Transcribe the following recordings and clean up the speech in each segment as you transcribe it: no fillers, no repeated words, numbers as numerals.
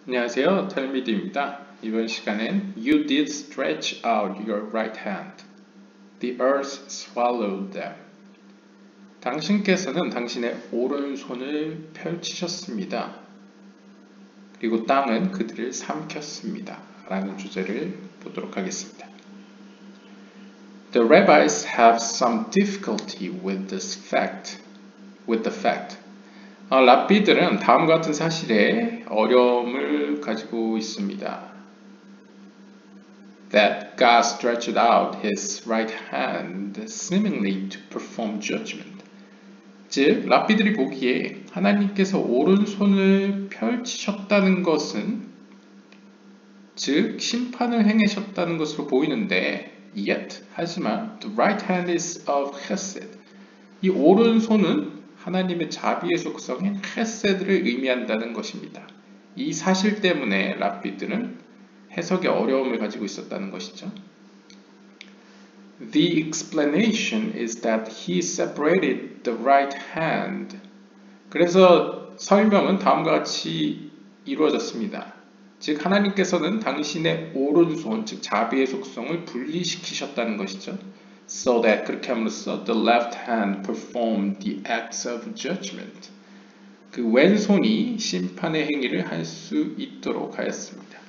안녕하세요. 텔미드입니다. 이번 시간엔 You did stretch out your right hand. The earth swallowed them. 당신께서는 당신의 오른손을 펼치셨습니다. 그리고 땅은 그들을 삼켰습니다. 라는 주제를 보도록 하겠습니다. The rabbis have some difficulty with this fact. 랍비들은 다음과 같은 사실에 어려움을 가지고 있습니다. That God stretched out his right hand seemingly to perform judgment. 즉, 랍비들이 보기에 하나님께서 오른손을 펼치셨다는 것은 즉, 심판을 행하셨다는 것으로 보이는데 yet, 하지만 the right hand is of chesed. 이 오른손은 하나님의 자비의 속성인 헤세드를 의미한다는 것입니다. 이 사실 때문에 랍비들은 해석에 어려움을 가지고 있었다는 것이죠. The explanation is that he separated the right hand. 그래서 설명은 다음과 같이 이루어졌습니다. 즉 하나님께서는 당신의 오른손, 즉 자비의 속성을 분리시키셨다는 것이죠. So that 그렇게 함으로써 the left hand performed the acts of judgment. 그 왼손이 심판의 행위를 할 수 있도록 하였습니다.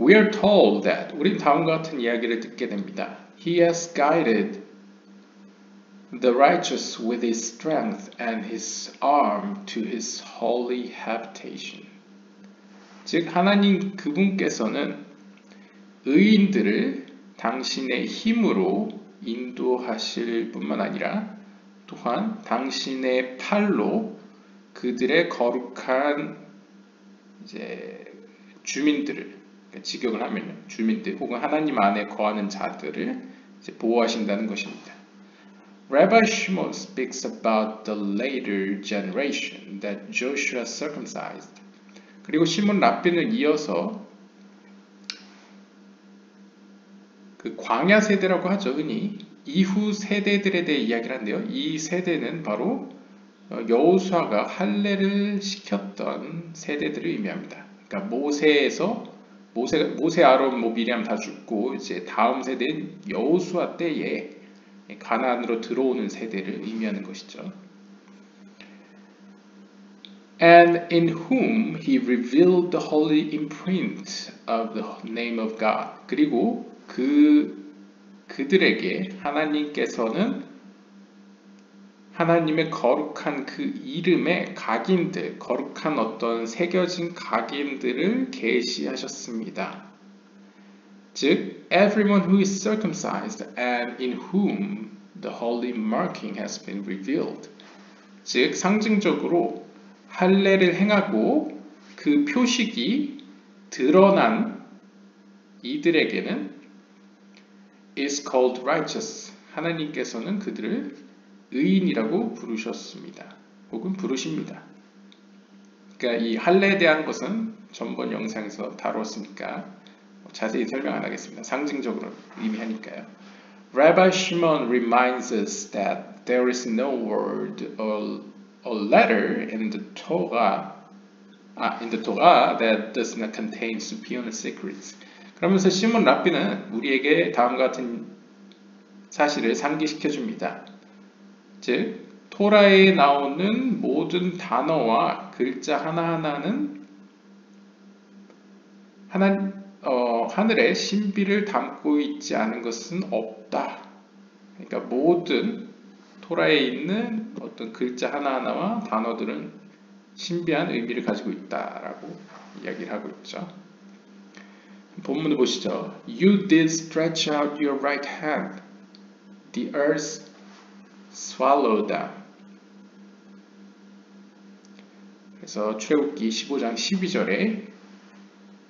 We are told that 우린 다음과 같은 이야기를 듣게 됩니다. He has guided the righteous with his strength and his arm to his holy habitation. 즉 하나님 그분께서는 의인들을 당신의 힘으로 인도하실 뿐만 아니라 또한 당신의 팔로 그들의 거룩한 주민들을 직역을 하면 주민들 혹은 하나님 안에 거하는 자들을 보호하신다는 것입니다. Rabbi Shimon speaks about the later generation that Joshua circumcised. 그리고 시몬 랍비는 이어서 그 광야 세대라고 하죠. 흔히 이후 세대들에 대해 이야기를 하는데요. 이 세대는 바로 여호수아가 할례를 시켰던 세대들을 의미합니다. 그러니까 모세 아론 미리암 다 죽고 이제 다음 세대인 여호수아 때에 가나안으로 들어오는 세대를 의미하는 것이죠. And in whom he revealed the holy imprint of the name of God. 그리고 그들에게 하나님께서는 하나님의 거룩한 그 이름의 각인들, 거룩한 어떤 새겨진 각인들을 계시하셨습니다. 즉, everyone who is circumcised and in whom the holy marking has been revealed. 즉, 상징적으로 할례를 행하고 그 표식이 드러난 이들에게는 is called righteous. 하나님께서는 그들을 의인이라고 부르셨습니다. 혹은 부르십니다. 그러니까 이 할례에 대한 것은 전번 영상에서 다루었으니까 자세히 설명 안 하겠습니다. 상징적으로 의미하니까요. Rabbi Shimon reminds us that there is no word or letter in the Torah that does not contain superior secrets. 그러면서 시몬 랍비는 우리에게 다음과 같은 사실을 상기시켜 줍니다. 즉, 토라에 나오는 모든 단어와 글자 하나하나는 하늘의 신비를 담고 있지 않은 것은 없다. 그러니까 모든 토라에 있는 어떤 글자 하나하나와 단어들은 신비한 의미를 가지고 있다라고 이야기를 하고 있죠. 본문을 보시죠. You did stretch out your right hand. The earth swallowed them. 그래서 출애굽기 15장 12절에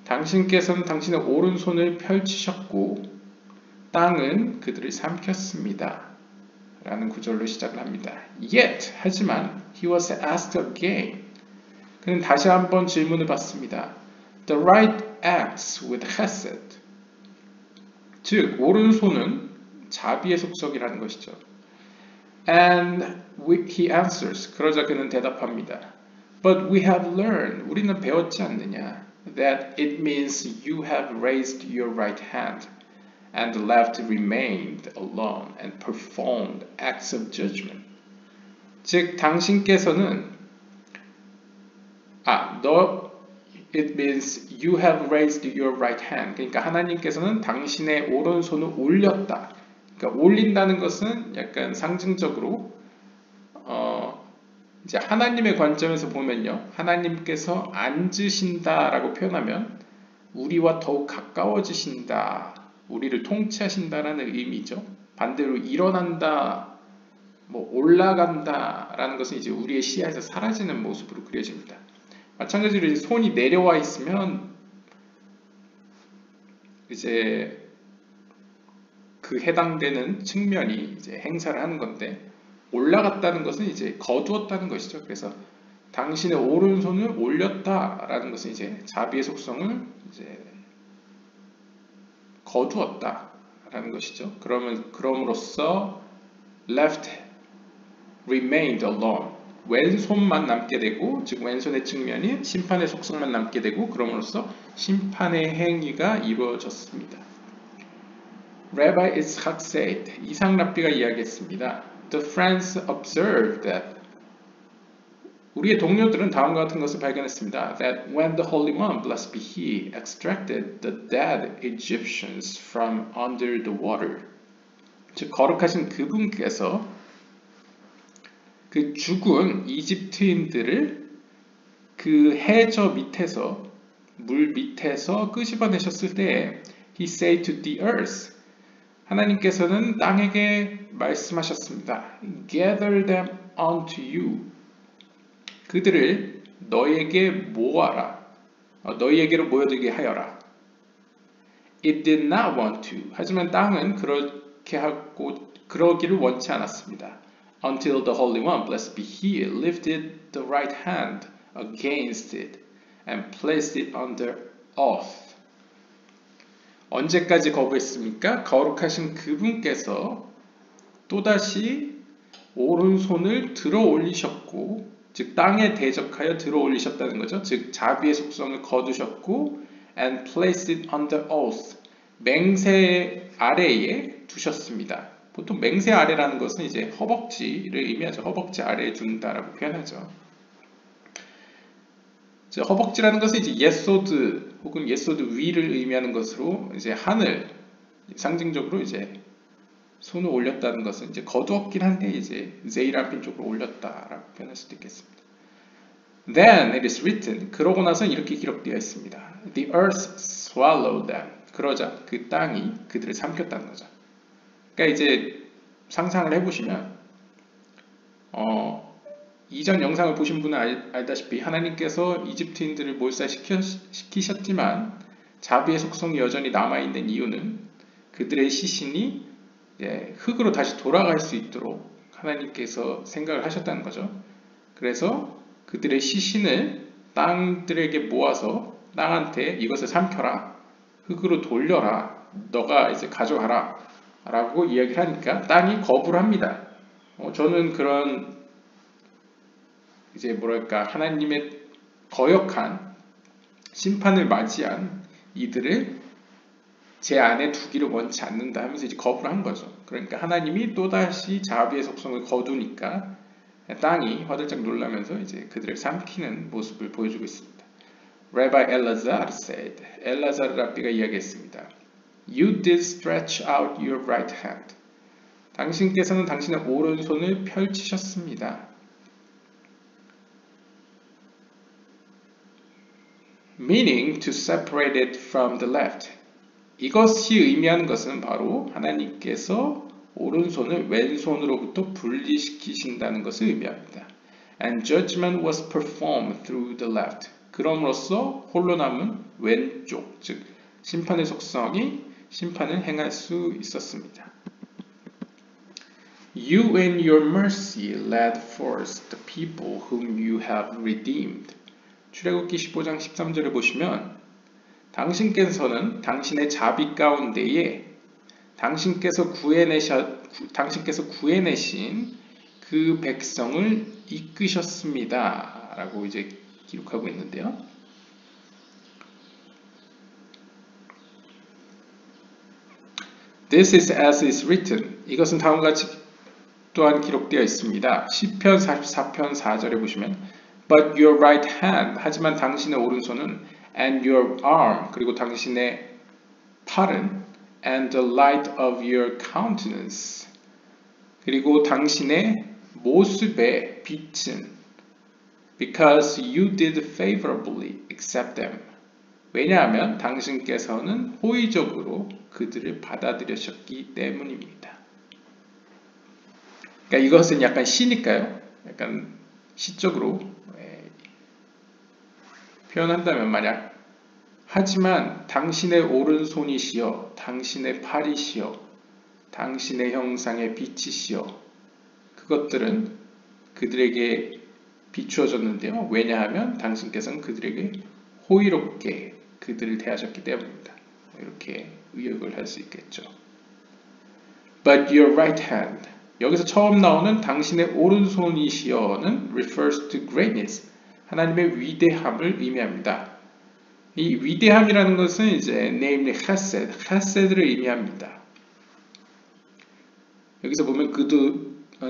당신께서는 당신의 오른손을 펼치셨고 땅은 그들을 삼켰습니다. 라는 구절로 시작을 합니다. Yet, 하지만 he was asked again. 그는 다시 한번 질문을 받습니다. The right acts with chesed. 즉, 오른손은 자비의 속성이라는 것이죠. And he answers. 그러자 그는 대답합니다. But we have learned, 우리는 배웠지 않느냐, that it means you have raised your right hand and the left remained alone and performed acts of judgment. 즉, 당신께서는 it means you have raised your right hand. 그러니까 하나님께서는 당신의 오른손을 올렸다. 그러니까 올린다는 것은 약간 상징적으로 이제 하나님의 관점에서 보면요, 하나님께서 앉으신다라고 표현하면 우리와 더욱 가까워지신다, 우리를 통치하신다라는 의미죠. 반대로 일어난다, 올라간다라는 것은 이제 우리의 시야에서 사라지는 모습으로 그려집니다. 마찬가지로 이제 손이 내려와 있으면 이제 그 해당되는 측면이 이제 행사를 하는 건데, 올라갔다는 것은 이제 거두었다는 것이죠. 그래서 당신의 오른손을 올렸다라는 것은 이제 자비의 속성을 이제 거두었다라는 것이죠. 그럼으로써 left remained alone, 왼손만 남게 되고, 즉 왼손의 측면이 심판의 속성만 남게 되고, 그럼으로써 심판의 행위가 이루어졌습니다. Rabbi Yitzhak said, 이삭 랍비가 이야기했습니다. The friends observed that, 우리의 동료들은 다음과 같은 것을 발견했습니다. That when the Holy One, blessed be He, extracted the dead Egyptians from under the water, 즉 거룩하신 그분께서 그 죽은 이집트인들을 그 해저 밑에서, 물 밑에서 끄집어내셨을 때, He said to the earth, 하나님께서는 땅에게 말씀하셨습니다. Gather them unto you. 그들을 너에게 모아라. 너희에게로 모여들게 하여라. It did not want to. 하지만 땅은 그러기를 원치 않았습니다. Until the Holy One, blessed be He, lifted the right hand against it and placed it under oath. 언제까지 거부했습니까? 거룩하신 그분께서 또다시 오른손을 들어 올리셨고, 즉 땅에 대적하여 들어 올리셨다는 거죠. 즉 자비의 속성을 거두셨고, and placed it under oath, 맹세 아래에 두셨습니다. 보통 맹세 아래라는 것은 이제 허벅지를 의미하죠. 허벅지 아래에 둔다라고 표현하죠. 허벅지라는 것은 이제 예소드 혹은 예소드 위를 의미하는 것으로, 이제 하늘, 상징적으로 이제 손을 올렸다는 것은 이제 거두었긴 한데 이제 제이라핀 쪽으로 올렸다라고 표현할 수도 있겠습니다. Then it is written, 그러고 나서 이렇게 기록되어 있습니다. The earth swallowed them. 그러자 그 땅이 그들을 삼켰다는 거죠. 그러니까 이제 상상을 해보시면 이전 영상을 보신 분은 알다시피 하나님께서 이집트인들을 몰살시키셨지만 자비의 속성이 여전히 남아있는 이유는 그들의 시신이 흙으로 다시 돌아갈 수 있도록 하나님께서 생각을 하셨다는 거죠. 그래서 그들의 시신을 땅들에게 모아서 땅한테 이것을 삼켜라, 흙으로 돌려라, 너가 이제 가져가라 라고 이야기를 하니까 땅이 거부를 합니다. 저는 그런 이제 하나님의 거역한 심판을 맞이한 이들을 제 안에 두기를 원치 않는다 하면서 이제 거부를 한 거죠. 그러니까 하나님이 또다시 자비의 속성을 거두니까 땅이 화들짝 놀라면서 이제 그들을 삼키는 모습을 보여주고 있습니다. Rabbi Elazar said, 엘라자르 랍비가 이야기했습니다. You did stretch out your right hand. 당신께서는 당신의 오른손을 펼치셨습니다. Meaning to separate it from the left. 이것이 의미하는 것은 바로 하나님께서 오른손을 왼손으로부터 분리시키신다는 것을 의미합니다. And judgment was performed through the left. 그럼으로써 홀로 남은 왼쪽, 즉 심판의 속성이 심판을 행할 수 있었습니다. You in your mercy led forth the people whom you have redeemed. 출애굽기 15장 13절을 보시면 당신께서는 당신의 자비 가운데에 당신께서 구해내신 그 백성을 이끄셨습니다 있습니다. 라고 이제 기록하고 있는데요. This is as is written. 이것은 다음과 같이 또한 기록되어 있습니다. 시편 44편 4절에 보시면 But your right hand, 하지만 당신의 오른손은 and your arm, 그리고 당신의 팔은 and the light of your countenance, 그리고 당신의 모습의 빛은 because you did favorably accept them. 왜냐하면 당신께서는 호의적으로 그들을 받아들이셨기 때문입니다. 그러니까 이것은 약간 시니까요. 약간 시적으로 표현한다면 만약 하지만 당신의 오른손이시여 당신의 팔이시여 당신의 형상의 빛이시여 그것들은 그들에게 비추어졌는데요. 왜냐하면 당신께서는 그들에게 호의롭게 그들을 대하셨기 때문입니다. 이렇게 의역을 할 수 있겠죠. But your right hand, 여기서 처음 나오는 당신의 오른손이시여는 refers to greatness, 하나님의 위대함을 의미합니다. 이 위대함이라는 것은 이제 namely 헤세드를 의미합니다. 여기서 보면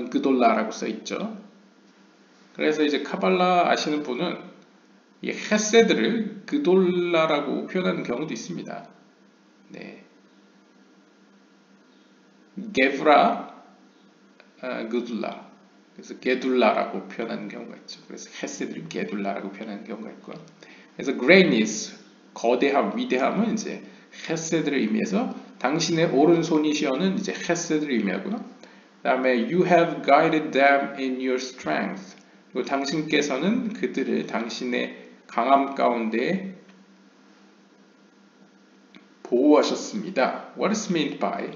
그돌라라고 써 있죠. 그래서 이제 카발라 아시는 분은 이 헤세드를 그돌라라고 표현하는 경우도 있습니다. 네. 게브라 그둘라, 그래서 게둘라라고 표현하는 경우가 있죠. 그래서 헤세드를 게둘라라고 표현하는 경우가 있고요. 그래서 greatness, 거대함, 위대함은 이제 헤세드를 의미해서 당신의 오른손이시여는 이제 헤세드를 의미하고요. 그 다음에 you have guided them in your strength, 그리고 당신께서는 그들을 당신의 강함 가운데 보호하셨습니다. What is meant by?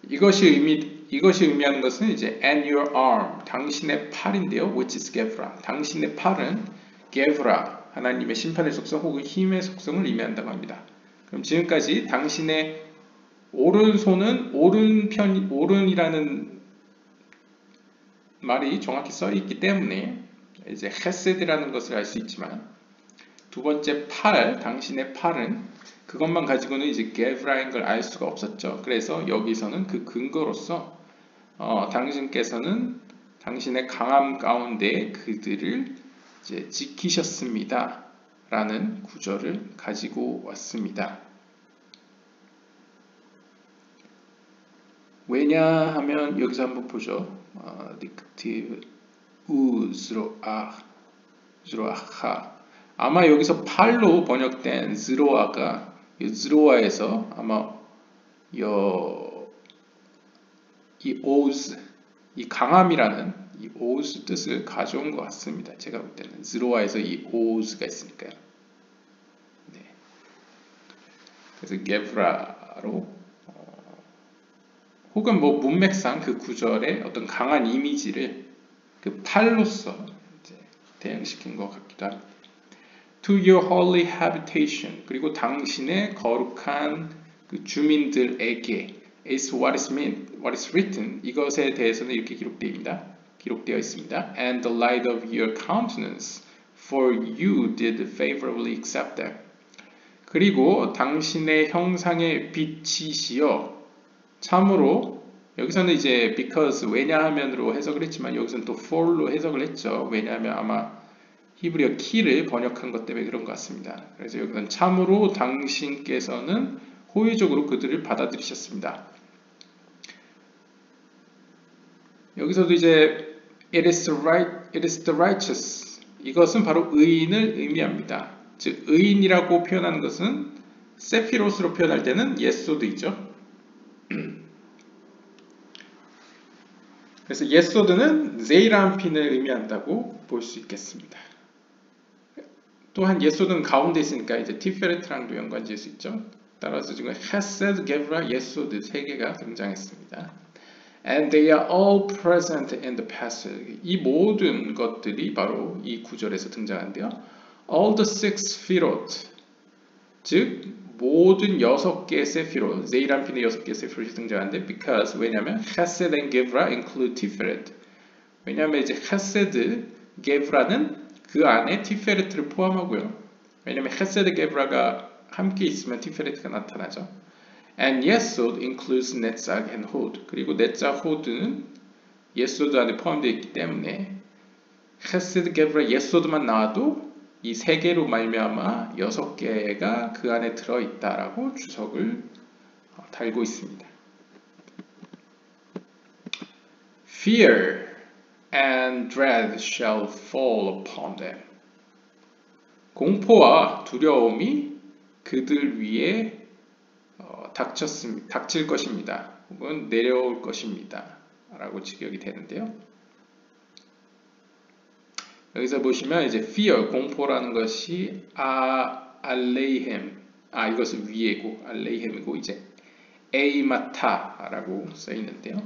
이것이 의미하는 것은 이제 and your arm, 당신의 팔인데요. which is gevra. 당신의 팔은 gevra, 하나님의 심판의 속성 혹은 힘의 속성을 의미한다고 합니다. 그럼 지금까지 당신의 오른손은 오른이라는 말이 정확히 써 있기 때문에 이제 헤세드라는 것을 알 수 있지만 두 번째 팔, 당신의 팔은 그것만 가지고는 이제 게브라인 걸 알 수가 없었죠. 그래서 여기서는 그 근거로서 당신께서는 당신의 강함 가운데 그들을 이제 지키셨습니다. 라는 구절을 가지고 왔습니다. 왜냐하면 여기서 한번 보죠. 딕티브 우즈로아하, 아마 여기서 팔로 번역된ዝ로아가ዝ로아에서 아마 이 오즈, 이 강함이라는 이 오즈 뜻을 가져온 것 같습니다. 제가 볼 때는 ዝ로아에서 이 오즈가 있으니까요. 네. 그래서 게브라로 혹은 뭐 문맥상 그 구절의 어떤 강한 이미지를 그 팔로서 이제 대응시킨 것 같기도 합니다. To your holy habitation, 그리고 당신의 거룩한 그 주민들에게 is what is meant, what is written, 이것에 대해서는 이렇게 기록되어 있습니다. And the light of your countenance, for you did favorably accept them. 그리고 당신의 형상의 빛이시여, 참으로 여기서는 이제 because 왜냐하면으로 해석을 했지만 여기서는 또 for로 해석을 했죠. 왜냐하면 아마 히브리어 키를 번역한 것 때문에 그런 것 같습니다. 그래서 여기서는 참으로 당신께서는 호의적으로 그들을 받아들이셨습니다. 여기서도 이제 it is the righteous, 이것은 바로 의인을 의미합니다. 즉 의인이라고 표현하는 것은 세피로스로 표현할 때는 예소드이죠. 그래서 예소드는 제이람핀을 의미한다고 볼 수 있겠습니다. 또한 예소드는 가운데 있으니까 이제 티페레트랑도 연관 지을 수 있죠. 따라서 지금 헤세드, 게브라, 예소드 세 개가 등장했습니다. And they are all present in the passage. 이 모든 것들이 바로 이 구절에서 등장하는데요. All the six firot, 즉 모든 6개의 세피롯, 제이람핀의 6개의 세피롯이 등장하는데 because, 왜냐하면 헤세드 and 게브라 include 티페렛. 왜냐하면 이제 헤세드, 게브라는 그 안에 티페레트를 포함하고요. 왜냐면 헤세드 게브라가 함께 있으면 티페레트가 나타나죠. And 예소드 includes 네tzach and hod. 그리고 네tzach, hod는 예소드 안에 포함되어 있기 때문에 헤세드 게브라 예소드만 나와도 이 세 개로 말미암아 6개가 그 안에 들어있다라고 주석을 달고 있습니다. Fear and dread shall fall upon them. 공포와 두려움이 그들 위에 닥칠 것입니다. 혹은 내려올 것입니다. 라고 직역이 되는데요. 여기서 보시면 이제 fear, 공포라는 것이 알레이헴, 이것은 위에고 알레이헴이고 이제 에이마타라고 써 있는데요.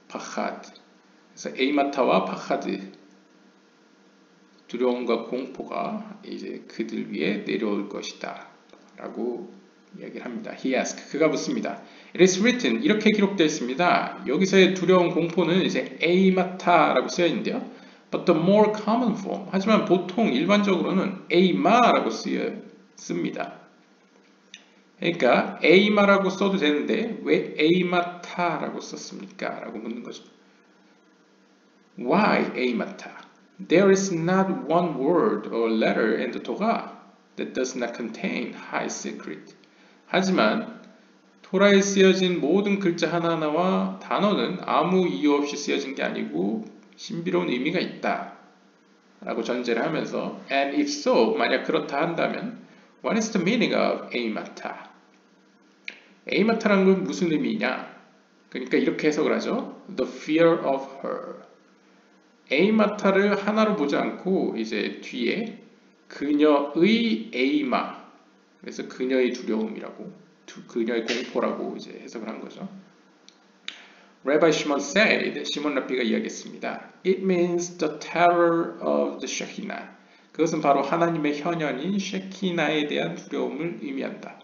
파하드. 그래서 에이마타와 파하드, 두려움과 공포가 이제 그들 위에 내려올 것이다 라고 이야기를 합니다. He asked, 그가 묻습니다. It is written, 이렇게 기록되어 있습니다. 여기서의 두려움, 공포는 이제 에이마타라고 쓰여 있는데요. But the more common form, 하지만 보통 일반적으로는 에이마라고 씁니다. 그러니까 에이마라고 써도 되는데 왜 에이마타라고 썼습니까? 라고 묻는 거죠. Why 에이마타? There is not one word or letter in the Torah that does not contain high secret. 하지만 토라에 쓰여진 모든 글자 하나하나와 단어는 아무 이유 없이 쓰여진 게 아니고 신비로운 의미가 있다 라고 전제를 하면서 And if so, 만약 그렇다 한다면 What is the meaning of 에이마타? 에이마타라는 건 무슨 의미냐? 그러니까 이렇게 해석을 하죠. The fear of her. 에이마타를 하나로 보지 않고 이제 뒤에 그녀의 에이마, 그래서 그녀의 두려움이라고, 그녀의 공포라고 이제 해석을 한 거죠. Rabbi Shimon said, 시몬 랍비가 이야기했습니다. It means the terror of the Shekinah. 그것은 바로 하나님의 현현인 셰키나에 대한 두려움을 의미한다.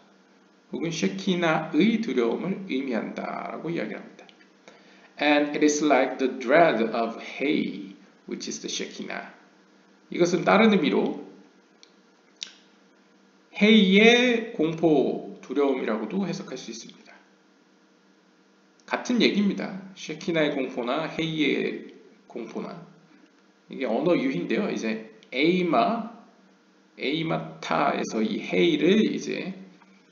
혹은 셰키나의 두려움을 의미한다라고 이야기합니다. And it is like the dread of hay, which is the Shekinah. 이것은 다른 의미로 해의 공포, 두려움이라고도 해석할 수 있습니다. 같은 얘기입니다. 셰키나의 공포나 해의 공포나 이게 언어 유희인데요. 이제 에이마타에서 이 해를 이제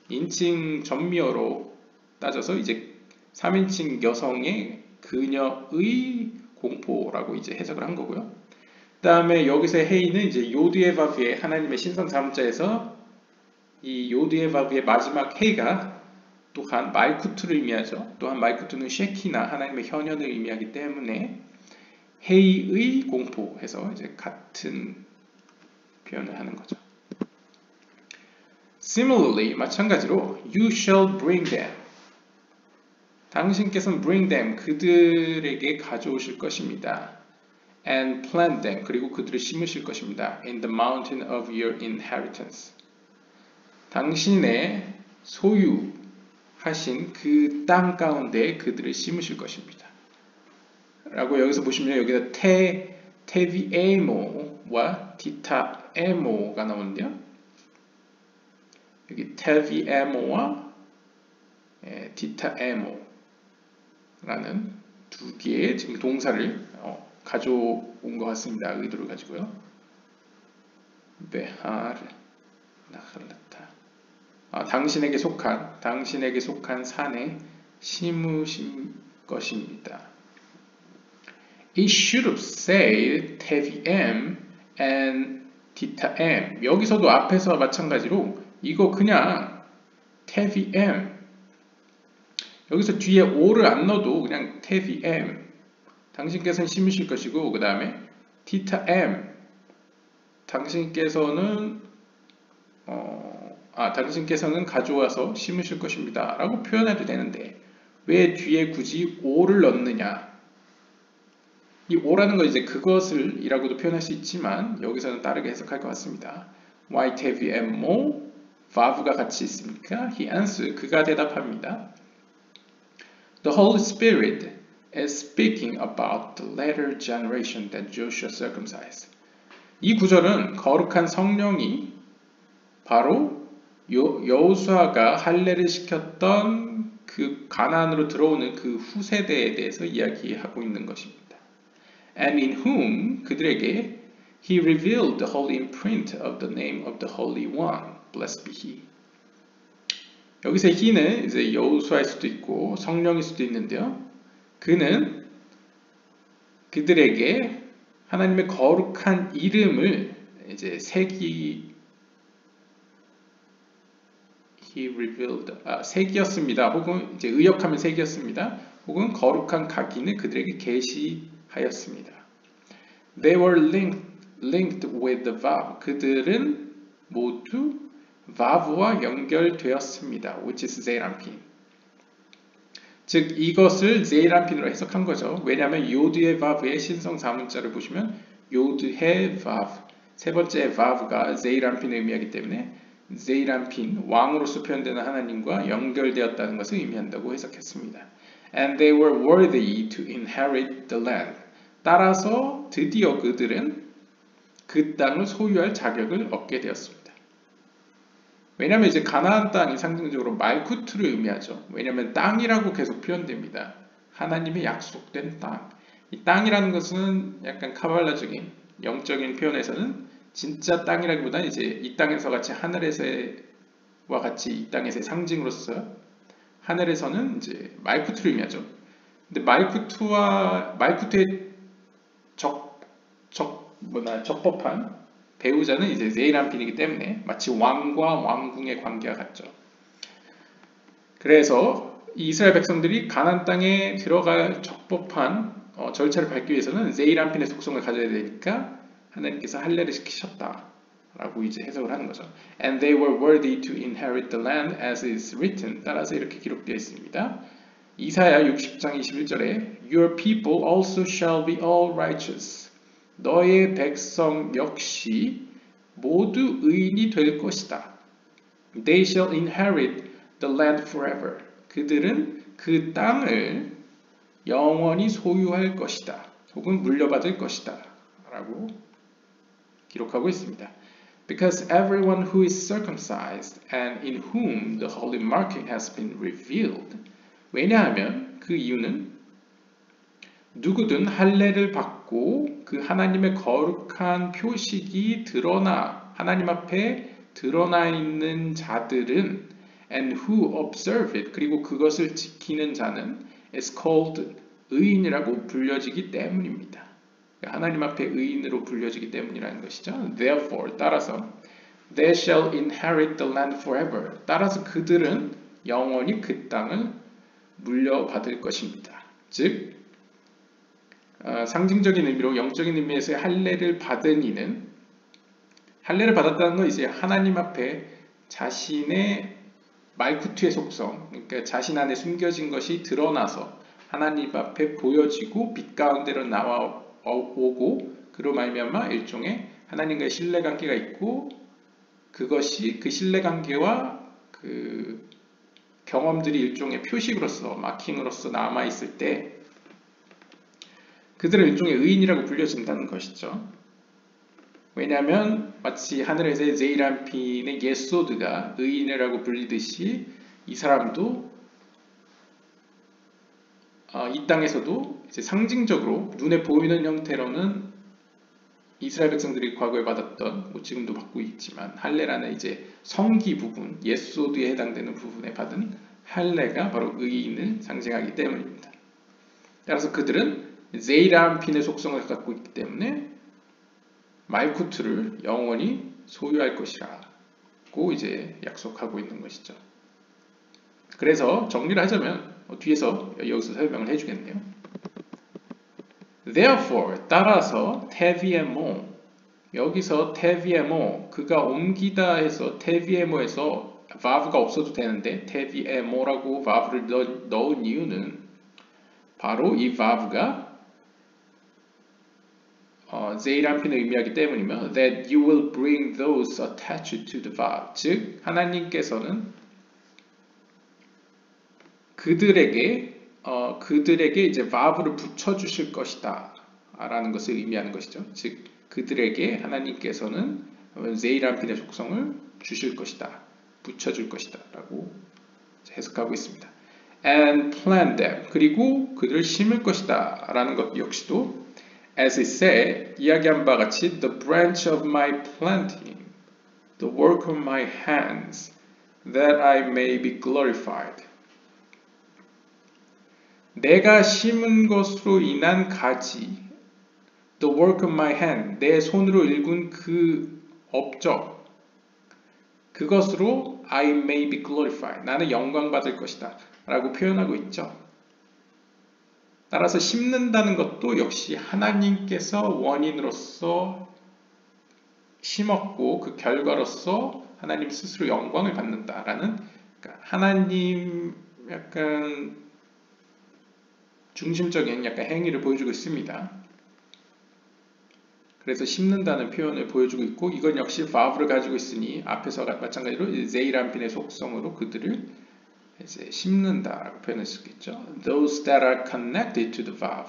인칭 전미어로 따져서 이제 3인칭 여성의 그녀의 공포라고 이제 해석을 한 거고요. 그 다음에 여기서의 헤이는 이제 요드예바브의 하나님의 신성 자문자에서 이 요드예바브의 마지막 헤이가 또한 말쿠트를 의미하죠. 또한 말쿠트는 셰키나 하나님의 현현을 의미하기 때문에 헤이의 공포해서 이제 같은 표현을 하는 거죠. Similarly, 마찬가지로 you shall bring them. 당신께서는 bring them, 그들에게 가져오실 것입니다. And plant them, 그리고 그들을 심으실 것입니다. In the mountain of your inheritance. 당신의 소유하신 그 땅 가운데 그들을 심으실 것입니다. 라고 여기서 보시면 여기다 테비에모와 디타에모가 나오는데요. 여기 테비에모와 디타에모라는 두 개의 지금 동사를 가져온 것 같습니다. 의도를 가지고요. 베하르 나칼라타. 당신에게 속한 산에 심으신 것입니다. It should have said 테비엠 and 디타엠. 여기서도 앞에서 마찬가지로 이거 그냥 테비엠, 여기서 뒤에 오를 안 넣어도 그냥 테비엠, 당신께서는 심으실 것이고, 그 다음에 디타엠, 당신께서는 가져와서 심으실 것입니다 라고 표현해도 되는데 왜 뒤에 굳이 오를 넣느냐? 이 오라는 거 이제 그것을 이라고도 표현할 수 있지만 여기서는 다르게 해석할 것 같습니다. Why 테비엠모? 바브가 같이 있습니까? He answered, 그가 대답합니다. The Holy Spirit is speaking about the later generation that Joshua circumcised. 이 구절은 거룩한 성령이 바로 여호수아가 할례를 시켰던 그 가나안으로 들어오는 그 후세대에 대해서 이야기하고 있는 것입니다. And in whom 그들에게 he revealed the holy imprint of the name of the Holy One. Blessed be he. 여기서 he는 이제 여호수아일 수도 있고 성령일 수도 있는데요. 그는 그들에게 하나님의 거룩한 이름을 이제 he revealed 색이었습니다. 혹은 이제 의역하면 색이었습니다. 혹은 거룩한 각인을 그들에게 계시하였습니다. They were linked with the vav. 그들은 모두 vav와 연결되었습니다. Which is zeirampin. 즉 이것을 zeirampin으로 해석한 거죠. 왜냐하면 요드의 vav의 신성 사문자를 보시면 요드의 vav 세 번째 vav가 zeirampin을 의미하기 때문에 zeirampin 왕으로서 표현되는 하나님과 연결되었다는 것을 의미한다고 해석했습니다. And they were worthy to inherit the land. 따라서 드디어 그들은 그 땅을 소유할 자격을 얻게 되었습니다. 왜냐하면 이제 가나안 땅이 상징적으로 말쿠트를 의미하죠. 왜냐하면 땅이라고 계속 표현됩니다. 하나님의 약속된 땅. 이 땅이라는 것은 약간 카발라적인 영적인 표현에서는 진짜 땅이라기보다는 이제 이 땅에서 같이 하늘에서와 같이 이 땅에서의 상징으로서 하늘에서는 이제 말쿠트를 의미하죠. 근데 말쿠트의 적법한 배우자는 이제 zeirampin이기 때문에 마치 왕과 왕궁의 관계와 같죠. 그래서 이스라엘 백성들이 가나안 땅에 들어갈 적법한 절차를 밟기 위해서는 zeirampin의 속성을 가져야 되니까 하나님께서 할례를 시키셨다라고 이제 해석을 하는 거죠. And they were worthy to inherit the land as is written. 따라서 이렇게 기록되어 있습니다. 이사야 60장 21절에 Your people also shall be all righteous. 너의 백성 역시 모두 의인이 될 것이다. They shall inherit the land forever. 그들은 그 땅을 영원히 소유할 것이다. 혹은 물려받을 것이다. 라고 기록하고 있습니다. Because everyone who is circumcised and in whom the holy marking has been revealed. 왜냐하면 그 이유는 누구든 할례를 받고 그 하나님의 거룩한 표식이 하나님 앞에 드러나 있는 자들은 and who observe it 그리고 그것을 지키는 자는 is called 의인이라고 불려지기 때문입니다. 하나님 앞에 의인으로 불려지기 때문이라는 것이죠. Therefore 따라서 they shall inherit the land forever. 따라서 그들은 영원히 그 땅을 물려받을 것입니다. 즉 상징적인 의미로 영적인 의미에서의 할례를 받은 이는 할례를 받았다는 건 이제 하나님 앞에 자신의 말쿠트의 속성, 그러니까 자신 안에 숨겨진 것이 드러나서 하나님 앞에 보여지고 빛 가운데로 나와오고 그로 말미암아 일종의 하나님과의 신뢰관계가 있고 그것이 그 신뢰관계와 그 경험들이 일종의 표식으로서 마킹으로서 남아있을 때 그들은 일종의 의인이라고 불려진다는 것이죠. 왜냐하면 마치 하늘에서의 zeirampin의 예소드가 의인이라고 불리듯이 이 사람도 이 땅에서도 이제 상징적으로 눈에 보이는 형태로는 이스라엘 백성들이 과거에 받았던 지금도 받고 있지만 할례라는 이제 성기 부분, 예소드에 해당되는 부분에 받은 할례가 바로 의인을 상징하기 때문입니다. 따라서 그들은 zeirampin의 속성을 갖고 있기 때문에 말쿠트를 영원히 소유할 것이라고 이제 약속하고 있는 것이죠. 그래서 정리를 하자면 뒤에서 여기서 설명을 해주겠네요. Therefore 따라서 teviemo 여기서 teviemo 그가 옮기다 해서 teviemo에서 vav가 없어도 되는데 teviemo라고 vav를 넣은 이유는 바로 이 vav가 zeirampin을 의미하기 때문이며 that you will bring those attached to the vav 즉 하나님께서는 그들에게 이제 vav를 붙여 주실 것이다 라는 것을 의미하는 것이죠. 즉 그들에게 하나님께서는 세이람핀의 속성을 주실 것이다, 붙여줄 것이다 라고 해석하고 있습니다. And plant them, 그리고 그들을 심을 것이다 라는 것 역시도 as it said, 이야기한 바와 같이 the branch of my planting, the work of my hands, that I may be glorified. 내가 심은 것으로 인한 가지, the work of my hand, 내 손으로 일군 그 업적, 그것으로 I may be glorified, 나는 영광받을 것이다 라고 표현하고 있죠. 따라서 심는다는 것도 역시 하나님께서 원인으로서 심었고 그 결과로서 하나님 스스로 영광을 받는다라는, 그러니까 하나님 약간 중심적인 약간 행위를 보여주고 있습니다. 그래서 심는다는 표현을 보여주고 있고, 이건 역시 vow를 가지고 있으니 앞에서 마찬가지로 제이람핀의 속성으로 그들을 이제 심는다라고 표현할 수 있겠죠. Those that are connected to the vow,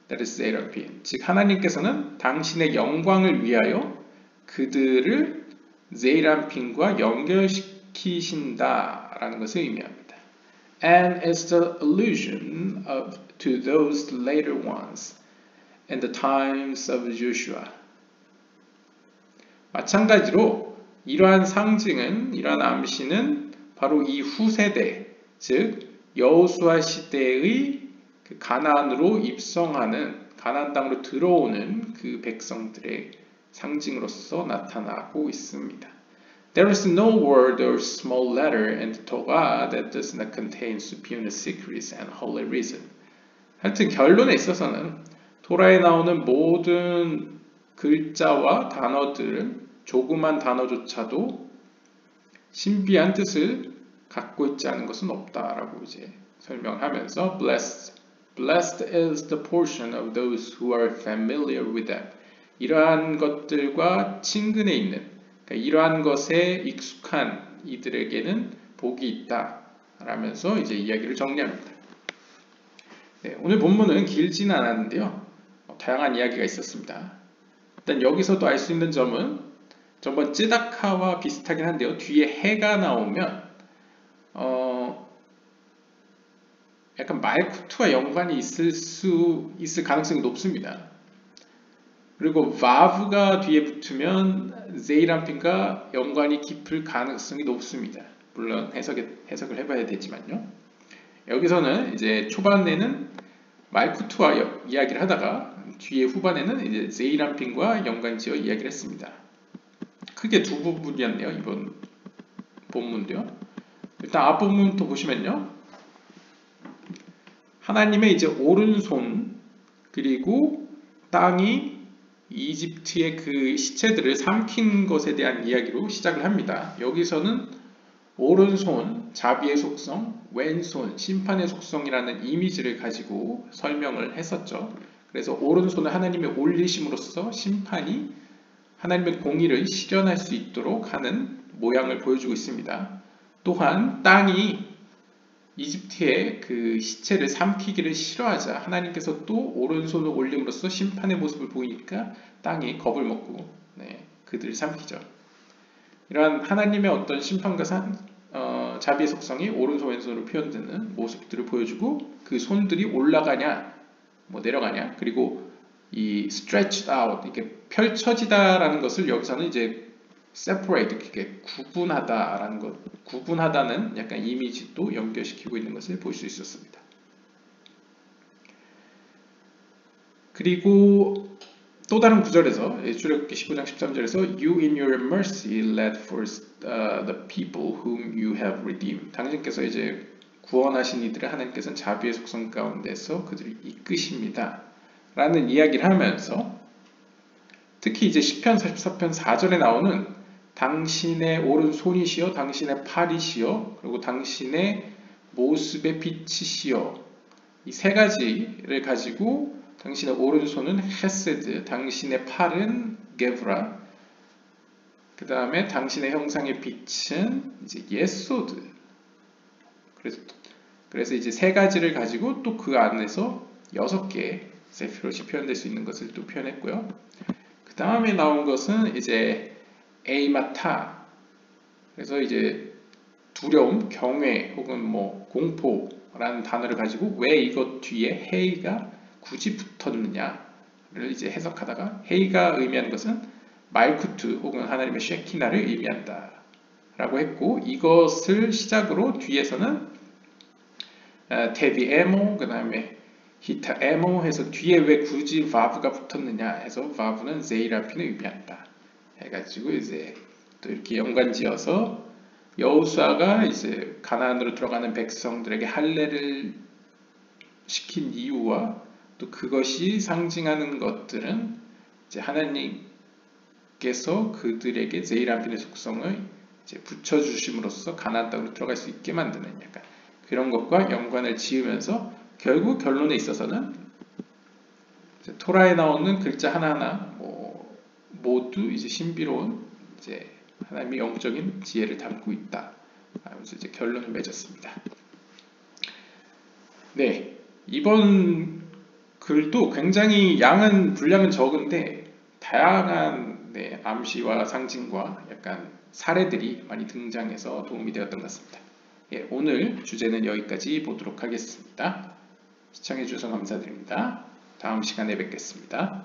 that is 제이람핀. 즉 하나님께서는 당신의 영광을 위하여 그들을 제이람핀과 연결시키신다라는 것을 의미합니다. And is the allusion to those later ones in the times of Joshua. 마찬가지로 이러한 상징은, 이러한 암시는 바로 이 후세대, 즉 여호수아 시대의 그 가나안으로 입성하는, 가나안 땅으로 들어오는 그 백성들의 상징으로서 나타나고 있습니다. There is no word or small letter in the Torah that does not contain superior secrets and holy reason. 하여튼 결론에 있어서는 토라에 나오는 모든 글자와 단어들은, 조그만 단어조차도 신비한 뜻을 갖고 있지 않은 것은 없다라고 이제 설명하면서 Blessed is the portion of those who are familiar with them. 이러한 것들과 친근해 있는, 그러니까 이러한 것에 익숙한 이들에게는 복이 있다 라면서 이제 이야기를 정리합니다. 네, 오늘 본문은 길지는 않았는데요, 다양한 이야기가 있었습니다. 일단 여기서도 알 수 있는 점은 전번 쯔다카와 비슷하긴 한데요, 뒤에 해가 나오면 약간 말쿠트와 연관이 있을 가능성이 높습니다. 그리고 바브가 뒤에 붙으면 제이람핀과 연관이 깊을 가능성이 높습니다. 물론 해석을 해봐야 되지만요. 여기서는 이제 초반에는 말쿠트와 이야기를 하다가 뒤에 후반에는 이제 제이람핀과 연관지어 이야기를 했습니다. 크게 두 부분이었네요, 이번 본문도요. 일단 앞부분부터 보시면요, 하나님의 이제 오른손, 그리고 땅이 이집트의 그 시체들을 삼킨 것에 대한 이야기로 시작을 합니다. 여기서는 오른손, 자비의 속성, 왼손, 심판의 속성이라는 이미지를 가지고 설명을 했었죠. 그래서 오른손을 하나님의 올리심으로써 심판이 하나님의 공의를 실현할 수 있도록 하는 모양을 보여주고 있습니다. 또한 땅이 이집트의 그 시체를 삼키기를 싫어하자 하나님께서 또 오른손을 올림으로써 심판의 모습을 보이니까 땅이 겁을 먹고 그들을 삼키죠. 이러한 하나님의 어떤 심판과 자비의 속성이 오른손 왼손으로 표현되는 모습들을 보여주고, 그 손들이 올라가냐 내려가냐, 그리고 이 stretched out, 이렇게 펼쳐지다라는 것을 여기서는 이제 separate, 이렇게 구분하다라는 것, 구분하다는 약간 이미지도 연결시키고 있는 것을 볼 수 있었습니다. 그리고 또 다른 구절에서, 출애굽기 15장 13절에서 You in your mercy led first the people whom you have redeemed. 당신께서 이제 구원하신 이들을 하나님께서는 자비의 속성 가운데서 그들을 이끄십니다 라는 이야기를 하면서, 특히 이제 시편 44편 4절에 나오는 당신의 오른손이시여, 당신의 팔이시여, 그리고 당신의 모습의 빛이시여, 이 세 가지를 가지고 당신의 오른손은 헤세드, 당신의 팔은 게브라, 그 다음에 당신의 형상의 빛은 이제 예소드. 그래서 이제 세 가지를 가지고 또 그 안에서 6개 세피롯이 표현될 수 있는 것을 또 표현했고요. 그 다음에 나온 것은 이제 에이마타. 그래서 이제 두려움, 경외 혹은 뭐 공포라는 단어를 가지고 왜 이것 뒤에 헤이가 굳이 붙었느냐를 이제 해석하다가 헤이가 의미하는 것은 말쿠트 혹은 하나님의 쉐키나를 의미한다 라고 했고, 이것을 시작으로 뒤에서는 테비 에모, 그 다음에 히타 에모 해서 뒤에 왜 굳이 바브가 붙었느냐 해서 바브는 제이라핀을 의미한다 해가지고 이제 또 이렇게 연관지어서 여호수아가 이제 가나안으로 들어가는 백성들에게 할례를 시킨 이유와 또 그것이 상징하는 것들은 이제 하나님께서 그들에게 제이라핀의 속성을 이제 붙여주심으로써 가나안 땅으로 들어갈 수 있게 만드는 약간 그런 것과 연관을 지으면서 결국 결론에 있어서는 토라에 나오는 글자 하나하나 모두 이제 신비로운 이제 하나님의 영적인 지혜를 담고 있다 하면서 이제 결론을 맺었습니다. 네, 이번 글도 굉장히 분량은 적은데 다양한 암시와 상징과 약간 사례들이 많이 등장해서 도움이 되었던 것 같습니다. 예, 오늘 주제는 여기까지 보도록 하겠습니다. 시청해 주셔서 감사드립니다. 다음 시간에 뵙겠습니다.